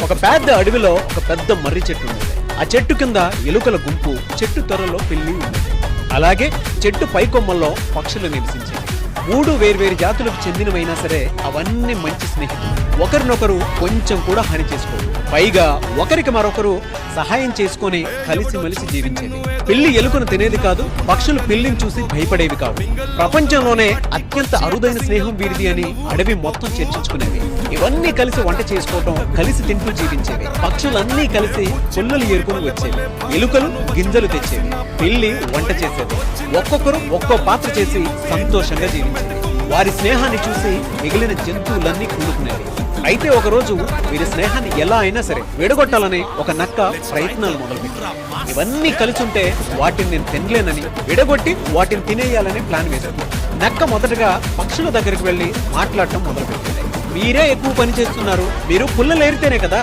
ఒక పెద్ద అడవిలో ఒక పెద్ద మర్రి చెట్టు ఉంది. ఆ చెట్టు కింద ఎలుకల గుంపు, చెట్టు త్వరలో పిల్లి ఉంది. అలాగే చెట్టు పైకొమ్మల్లో పక్షులు నివసించేవి. 3 వేర్వేరు జాతులకు చెందినవైనా సరే అవన్నీ మంచి స్నేహితులు. ఒకరినొకరు కొంచెం కూడా హాని చేసుకోరు. పైగా ఒకరికి మరొకరు సహాయం చేసుకుని కలిసిమెలిసి జీవించేది. పిల్లి ఎలుకను తినేది కాదు, పక్షులు పిల్లిని చూసి భయపడేవి కావు. ప్రపంచంలోనే అత్యంత అరుదైన స్నేహం వీరిది అని అడవి మొత్తం చర్చించుకునేవి. ఇవన్నీ కలిసి వంట చేసుకోవటం, కలిసి తింటూ జీవించేవి. పక్షులన్నీ కలిసి పుల్లలు ఏరుకుని వచ్చేవి. ఎలుకలు గింజలు తెచ్చేవి, పిల్లి వంట చేసేది. ఒక్కొక్కరు ఒక్కో పాత్ర చేసి సంతోషంగా జీవించేది. వారి స్నేహాన్ని చూసి మిగిలిన జంతువులన్నీ కూడుకునేవి. అయితే ఒకరోజు వీరి స్నేహాన్ని ఎలా అయినా సరే విడగొట్టాలని ఒక నక్క ప్రయత్నాలు మొదలుపెట్టింది. ఇవన్నీ కలిసి ఉంటే వాటిని నేను తినలేనని, విడగొట్టి వాటిని తినేయాలని ప్లాన్ వేసింది. నక్క మొదటగా పక్షుల దగ్గరికి వెళ్లి మాట్లాడటం మొదలుపెట్టింది. మీరే ఎక్కువ పని చేస్తున్నారు, మీరు పుల్లలు ఏరితేనే కదా